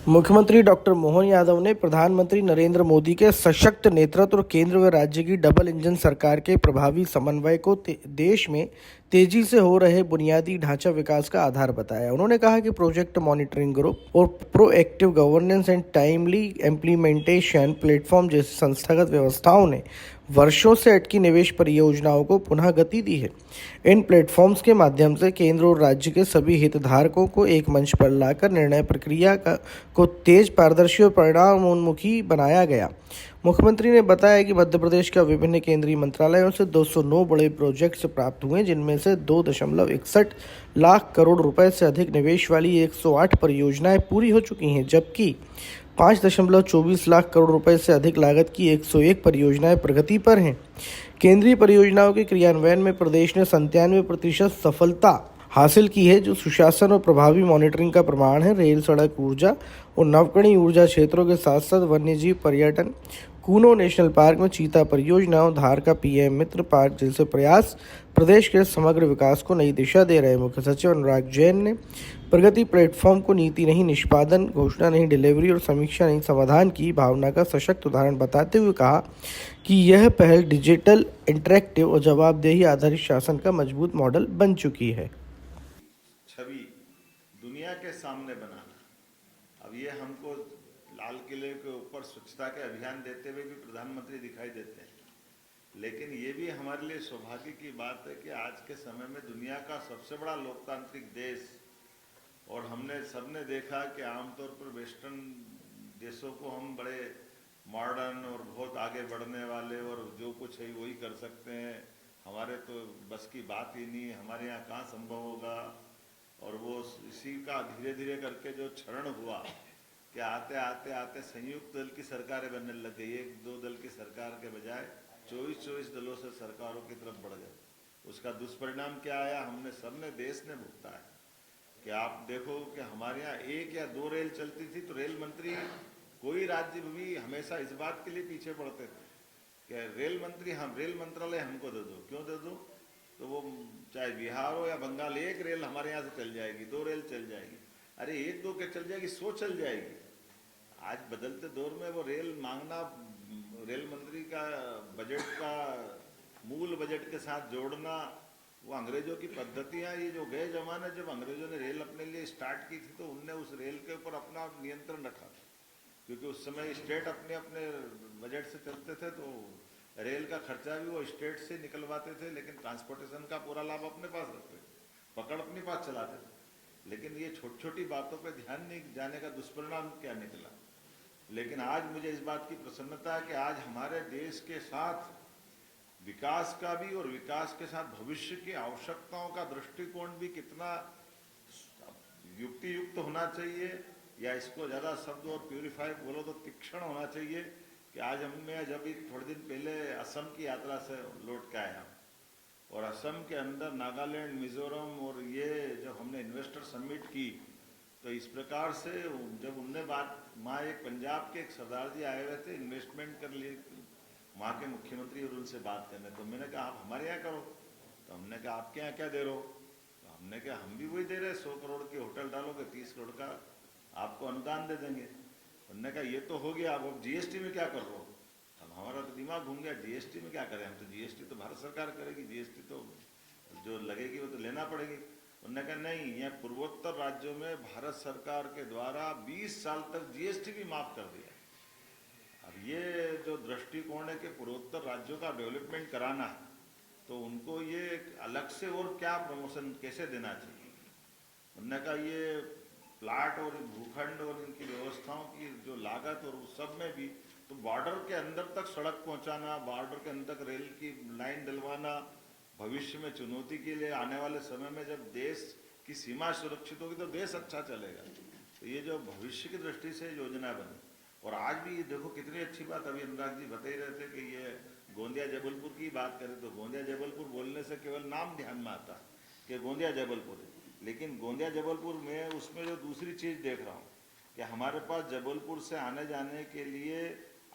मुख्यमंत्री डॉक्टर मोहन यादव ने प्रधानमंत्री नरेंद्र मोदी के सशक्त नेतृत्व और केंद्र व राज्य की डबल इंजन सरकार के प्रभावी समन्वय को देश में तेजी से हो रहे बुनियादी ढांचा विकास का आधार बताया। उन्होंने कहा कि प्रोजेक्ट मॉनिटरिंग ग्रुप और proactive governance and timely implementation platform जैसी संस्थागत व्यवस्थाओं ने वर्षों से अटकी निवेश परियोजनाओं को पुनः गति दी है। इन प्लेटफॉर्म्स के माध्यम से केंद्र और राज्य के सभी हितधारकों को एक मंच पर लाकर निर्णय प्रक्रिया को तेज, पारदर्शी और परिणामोन्मुखी बनाया गया। मुख्यमंत्री ने बताया कि मध्य प्रदेश का विभिन्न केंद्रीय मंत्रालयों से 209 बड़े प्रोजेक्ट्स प्राप्त हुए, जिनमें से 2.61 लाख करोड़ रुपए से अधिक निवेश वाली 108 परियोजनाएं पूरी हो चुकी हैं, जबकि 5.24 लाख करोड़ रुपए से अधिक लागत की 101 परियोजनाएं प्रगति पर हैं। केंद्रीय परियोजनाओं के क्रियान्वयन में प्रदेश ने 97% सफलता हासिल की है, जो सुशासन और प्रभावी मॉनिटरिंग का प्रमाण है। रेल, सड़क, ऊर्जा और नवकरणीय ऊर्जा क्षेत्रों के साथ साथ वन्यजीव पर्यटन, कूनो नेशनल पार्क में चीता परियोजनाओं, धार का पीएम मित्र पार्क जैसे प्रयास प्रदेश के समग्र विकास को नई दिशा दे रहे हैं। मुख्य सचिव अनुराग जैन ने प्रगति प्लेटफॉर्म को नीति नहीं निष्पादन, घोषणा नहीं डिलीवरी और समीक्षा नहीं समाधान की भावना का सशक्त उदाहरण बताते हुए कहा कि यह पहल डिजिटल, इंटरैक्टिव और जवाबदेही आधारित शासन का मजबूत मॉडल बन चुकी है। छवि दुनिया के सामने बनाना। अब ये हमको लाल किले के ऊपर स्वच्छता के अभियान देते हुए भी प्रधानमंत्री दिखाई देते हैं, लेकिन ये भी हमारे लिए सौभाग्य की बात है कि आज के समय में दुनिया का सबसे बड़ा लोकतांत्रिक देश, और हमने सबने देखा कि आमतौर पर वेस्टर्न देशों को हम बड़े मॉडर्न और बहुत आगे बढ़ने वाले और जो कुछ है वही कर सकते हैं, हमारे तो बस की बात ही नहीं, हमारे यहाँ कहाँ संभव होगा। और वो इसी का धीरे धीरे करके जो क्षरण हुआ कि आते आते आते संयुक्त दल की सरकारें बनने लग गई, एक दो दल की सरकार के बजाय 24 दलों से सरकारों की तरफ बढ़ गए। उसका दुष्परिणाम क्या आया, हमने सबने, देश ने भुगता है। कि आप देखो कि हमारे यहाँ 1 या 2 रेल चलती थी तो रेल मंत्री, कोई राज्य भी हमेशा इस बात के लिए पीछे पड़ते थे कि रेल मंत्री, हम रेल मंत्रालय हमको दे दो। क्यों दे दो? तो वो चाहे बिहार हो या बंगाल, 1 रेल हमारे यहाँ से चल जाएगी, 2 रेल चल जाएगी। अरे 1-2 के चल जाएगी, 100 चल जाएगी। आज बदलते दौर में वो रेल मांगना, रेल मंत्री का बजट का मूल बजट के साथ जोड़ना, वो अंग्रेजों की पद्धतियाँ। ये जो गए जमाने जब अंग्रेजों ने रेल अपने लिए स्टार्ट की थी तो उनने उस रेल के ऊपर अपना नियंत्रण रखा, क्योंकि उस समय स्टेट अपने अपने बजट से चलते थे, तो रेल का खर्चा भी वो स्टेट से निकलवाते थे, लेकिन ट्रांसपोर्टेशन का पूरा लाभ अपने पास रखते थे, पकड़ अपने पास चलाते थे। लेकिन ये छोटी छोटी बातों पे ध्यान नहीं जाने का दुष्परिणाम क्या निकला। लेकिन आज मुझे इस बात की प्रसन्नता है कि आज हमारे देश के साथ विकास का भी और विकास के साथ भविष्य की आवश्यकताओं का दृष्टिकोण भी कितना युक्ति युक्त होना चाहिए, या इसको ज़्यादा शब्द और प्यूरिफाई बोलो तो तीक्ष्ण होना चाहिए। कि आज मैं जब थोड़े दिन पहले असम की यात्रा से लौट के आया, और असम के अंदर नागालैंड, मिजोरम और ये जब हमने इन्वेस्टर समिट की, तो इस प्रकार से जब उनने बात, वहाँ एक पंजाब के एक सरदार जी आए हुए थे इन्वेस्टमेंट कर लिए वहाँ के मुख्यमंत्री और उनसे बात करने, तो मैंने कहा आप हमारे यहाँ करो। तो हमने कहा आपके यहाँ क्या दे रहे हो? तो हमने कहा हम भी वही दे रहे हैं, 100 करोड़ की होटल डालोगे 30 करोड़ का आपको अनुदान दे देंगे। उन्होंने कहा ये तो हो गया, अब जीएसटी में क्या कर रहे हो? अब हमारा तो दिमाग घूम गया, जीएसटी में क्या करें हम, तो जीएसटी तो भारत सरकार करेगी, जीएसटी तो जो लगेगी वो तो लेना पड़ेगी। उन्होंने कहा नहीं, यहाँ पूर्वोत्तर राज्यों में भारत सरकार के द्वारा 20 साल तक जीएसटी भी माफ कर दिया। अब ये जो दृष्टिकोण है कि पूर्वोत्तर राज्यों का डेवलपमेंट कराना है, तो उनको ये अलग से और क्या प्रमोशन कैसे देना चाहिए। उन्होंने कहा ये प्लाट और भूखंड और इनकी व्यवस्थाओं की जो लागत और उस सब में भी, तो बॉर्डर के अंदर तक सड़क पहुंचाना, बॉर्डर के अंदर तक रेल की लाइन डलवाना, भविष्य में चुनौती के लिए आने वाले समय में जब देश की सीमा सुरक्षित होगी तो देश अच्छा चलेगा। तो ये जो भविष्य की दृष्टि से योजना बनी, और आज भी देखो कितनी अच्छी बात, अभी अनुराग जी बता ही रहे थे कि ये गोंदिया जबलपुर की बात करें तो गोंदिया जबलपुर बोलने से केवल नाम ध्यान में आता कि गोंदिया जबलपुर है, लेकिन गोंदिया जबलपुर में उसमें जो दूसरी चीज़ देख रहा हूँ कि हमारे पास जबलपुर से आने जाने के लिए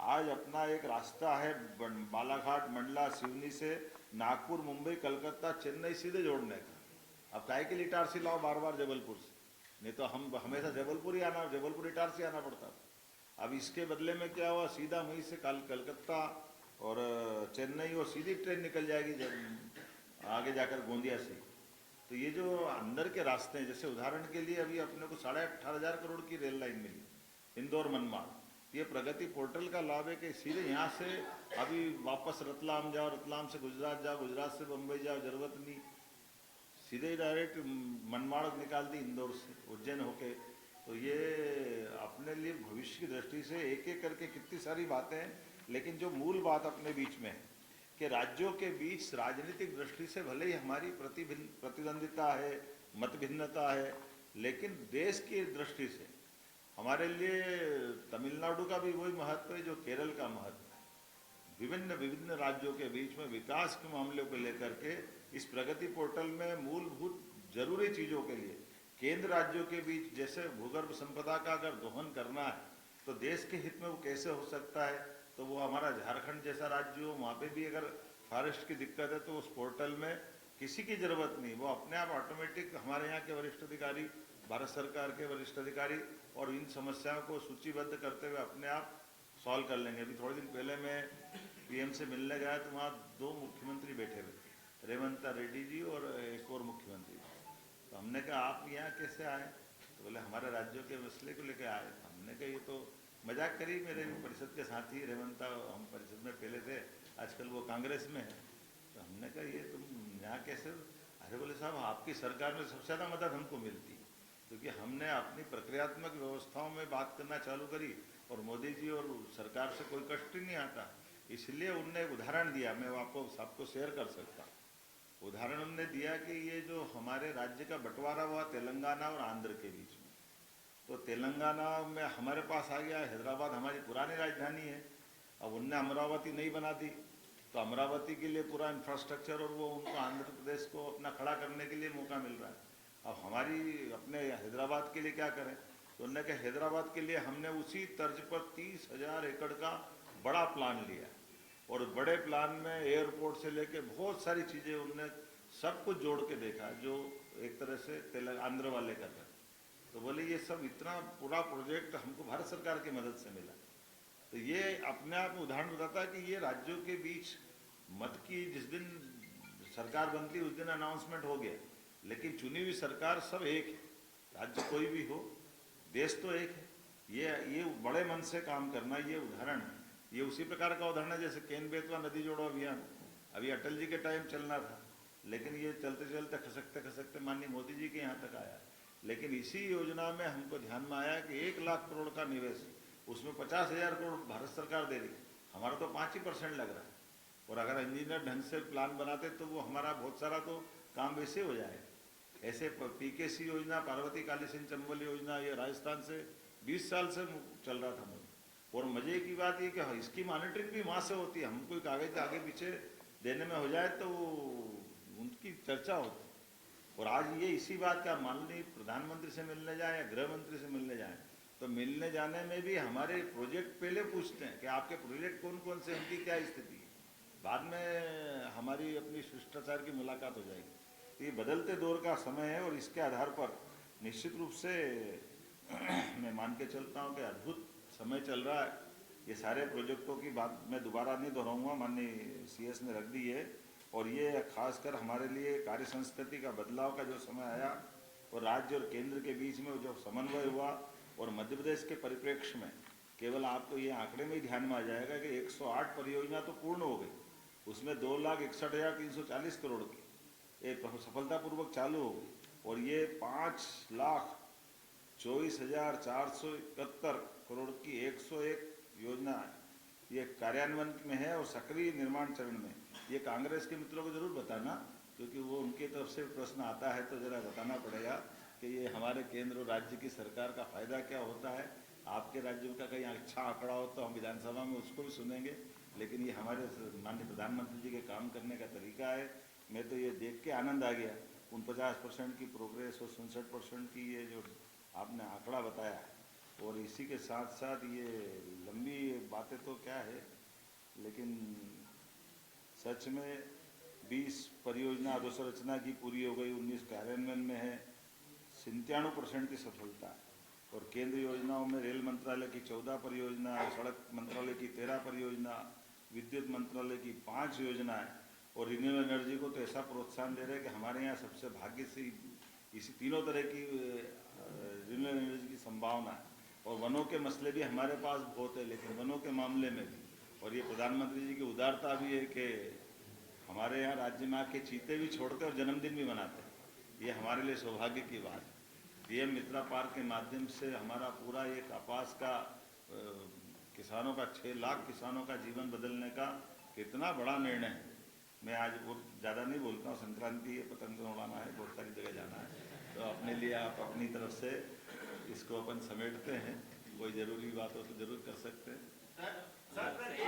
आज अपना एक रास्ता है बालाघाट, मंडला, सिवनी से नागपुर, मुंबई, कलकत्ता, चेन्नई सीधे जोड़ने का। अब काहे के लिए इटारसी लाओ बार बार जबलपुर से, नहीं तो हम हमेशा जबलपुर ही आना, जबलपुर इटारसी आना पड़ता था। अब इसके बदले में क्या हुआ, सीधा वहीं से कलकत्ता और चेन्नई और सीधी ट्रेन निकल जाएगी जब आगे जाकर गोंदिया से। तो ये जो अंदर के रास्ते हैं, जैसे उदाहरण के लिए अभी अपने को 18,500 करोड़ की रेल लाइन मिली इंदौर मनमाड़। ये प्रगति पोर्टल का लाभ है कि सीधे यहाँ से अभी वापस रतलाम जाओ, रतलाम से गुजरात जाओ, गुजरात से बम्बई जाओ, जरूरत नहीं, सीधे डायरेक्ट मनमाड़ निकाल दी इंदौर से उज्जैन होके। तो ये अपने लिए भविष्य की दृष्टि से एक एक करके कितनी सारी बातें हैं, लेकिन जो मूल बात अपने बीच में है कि राज्यों के बीच राजनीतिक दृष्टि से भले ही हमारी प्रतिद्वंदिता है, मत भिन्नता है, लेकिन देश की दृष्टि से हमारे लिए तमिलनाडु का भी वही महत्व है जो केरल का महत्व है। विभिन्न विभिन्न राज्यों के बीच में विकास के मामलों को लेकर के इस प्रगति पोर्टल में मूलभूत जरूरी चीज़ों के लिए केंद्र राज्यों के बीच, जैसे भूगर्भ संपदा का अगर दोहन करना है तो देश के हित में वो कैसे हो सकता है, तो वो हमारा झारखंड जैसा राज्य हो, वहाँ पे भी अगर फॉरेस्ट की दिक्कत है तो उस पोर्टल में किसी की जरूरत नहीं, वो अपने आप ऑटोमेटिक हमारे यहाँ के वरिष्ठ अधिकारी, भारत सरकार के वरिष्ठ अधिकारी और इन समस्याओं को सूचीबद्ध करते हुए अपने आप सॉल्व कर लेंगे। अभी थोड़े दिन पहले मैं पीएम से मिलने गया तो वहाँ 2 मुख्यमंत्री बैठे हुए, रेवंत रेड्डी जी और एक और मुख्यमंत्री। तो हमने कहा आप यहाँ कैसे आए, तो बोले हमारे राज्यों के मसले को लेकर आए। हमने कहा ये तो मजाक करी, मेरे परिषद के साथी रेवंता, हम परिषद में पहले थे, आजकल वो कांग्रेस में है। तो हमने कहा ये तुम यहाँ कैसे, अरे बोले साहब आपकी सरकार में सबसे ज़्यादा मदद हमको मिलती, क्योंकि हमने अपनी प्रक्रियात्मक व्यवस्थाओं में बात करना चालू करी और मोदी जी और सरकार से कोई कष्ट ही नहीं आता। इसलिए उनने एक उदाहरण दिया, मैं आपको सबको शेयर कर सकता हूँ। उदाहरण उन्होंने दिया कि ये जो हमारे राज्य का बंटवारा हुआ तेलंगाना और आंध्र के बीच में, तो तेलंगाना में हमारे पास आ गया हैदराबाद, हमारी पुरानी राजधानी है। अब उनने अमरावती नहीं बना दी, तो अमरावती के लिए पूरा इंफ्रास्ट्रक्चर और वो उनको आंध्र प्रदेश को अपना खड़ा करने के लिए मौका मिल रहा है। अब हमारी अपने हैदराबाद के लिए क्या करें, तो उन्होंने कहा हैदराबाद के लिए हमने उसी तर्ज पर 30,000 एकड़ का बड़ा प्लान लिया और बड़े प्लान में एयरपोर्ट से लेके बहुत सारी चीज़ें उनने सब कुछ जोड़ के देखा जो एक तरह से आंध्र वाले कर रहे। तो बोले ये सब इतना पूरा प्रोजेक्ट हमको भारत सरकार की मदद से मिला। तो ये अपने आप में उदाहरण बताता है कि ये राज्यों के बीच मत की जिस दिन सरकार बनती उस दिन अनाउंसमेंट हो गया, लेकिन चुनी हुई सरकार सब एक है, राज्य कोई भी हो, देश तो एक है। ये बड़े मन से काम करना, ये उदाहरण है। ये उसी प्रकार का उदाहरण है जैसे केन बेतवा नदी जोड़ो अभियान, अभी अटल जी के टाइम चलना था, लेकिन ये चलते चलते खसकते खसकते माननीय मोदी जी के यहाँ तक आया। लेकिन इसी योजना में हमको ध्यान में आया कि 1 लाख करोड़ का निवेश, उसमें 50,000 करोड़ भारत सरकार दे रही, हमारा तो 5% लग रहा है। और अगर इंजीनियर ढंग से प्लान बनाते तो वो हमारा बहुत सारा तो काम वैसे हो जाएगा। ऐसे पीकेसी योजना, पार्वती काली सिंह चंबल योजना, ये राजस्थान से 20 साल से चल रहा था। और मजे की बात ये कि इसकी मॉनिटरिंग भी वहाँ से होती है, हम कोई कागज आगे पीछे देने में हो जाए तो उनकी चर्चा होती है। और आज ये इसी बात का, माननीय प्रधानमंत्री से मिलने जाए या गृह मंत्री से मिलने जाए, तो मिलने जाने में भी हमारे प्रोजेक्ट पहले पूछते हैं कि आपके प्रोजेक्ट कौन कौन से, उनकी क्या स्थिति है, बाद में हमारी अपनी शिष्टाचार की मुलाकात हो जाएगी। तो ये बदलते दौर का समय है और इसके आधार पर निश्चित रूप से मैं मान के चलता हूँ कि अद्भुत समय चल रहा है। ये सारे प्रोजेक्टों की बात मैं दोबारा नहीं दोहराऊंगा, माननीय सीएस ने रख दी है। और ये खासकर हमारे लिए कार्य संस्कृति का बदलाव का जो समय आया और राज्य और केंद्र के बीच में जो समन्वय हुआ, और मध्य प्रदेश के परिप्रेक्ष्य में केवल आपको ये आंकड़े में ही ध्यान में आ जाएगा कि 108 परियोजना तो पूर्ण हो गई, उसमें 2,61,340 करोड़ की एक सफलतापूर्वक चालू हो गई, और ये 5,24,471 करोड़ की 101 योजना ये कार्यान्वयन में है और सक्रिय निर्माण चरण में। ये कांग्रेस के मित्रों को जरूर बताना, क्योंकि वो उनकी तरफ से प्रश्न आता है तो जरा बताना पड़ेगा कि ये हमारे केंद्र और राज्य की सरकार का फायदा क्या होता है। आपके राज्यों का कहीं अच्छा आंकड़ा हो तो हम विधानसभा में उसको भी सुनेंगे, लेकिन ये हमारे माननीय प्रधानमंत्री जी के काम करने का तरीका है। मैं तो ये देख के आनंद आ गया, 49% की प्रोग्रेस और 67% की ये जो आपने आंकड़ा बताया, और इसी के साथ साथ ये लंबी बातें तो क्या है, लेकिन सच में 20 परियोजना अधोसंरचना की पूरी हो गई, 19 कार्यान्वयन में है, 97% की सफलता है। और केंद्र योजनाओं में रेल मंत्रालय की 14 परियोजना, सड़क मंत्रालय की 13 परियोजना, विद्युत मंत्रालय की 5 योजनाएं और रिन्यूएबल एनर्जी को तो ऐसा प्रोत्साहन दे रहे हैं कि हमारे यहाँ सबसे भाग्य से इसी तीनों तरह की रिन्यूएबल एनर्जी की संभावना है। और वनों के मसले भी हमारे पास बहुत है, लेकिन वनों के मामले में भी, और ये प्रधानमंत्री जी की उदारता भी है कि हमारे यहाँ राज्य में आके चीते भी छोड़ते और जन्मदिन भी मनाते हैं। ये हमारे लिए सौभाग्य की बात है। पीएम मित्रा पार्क के माध्यम से हमारा पूरा ये कपास का किसानों का 6 लाख किसानों का जीवन बदलने का कितना बड़ा निर्णय है। मैं आज वो ज़्यादा नहीं बोलता हूँ, संक्रांति है, पतंग उड़ाना है, बहुत सारी जगह जाना है, तो अपने लिए आप अपनी तरफ से इसको अपन समेटते हैं। कोई ज़रूरी बात हो तो ज़रूर कर सकते हैं।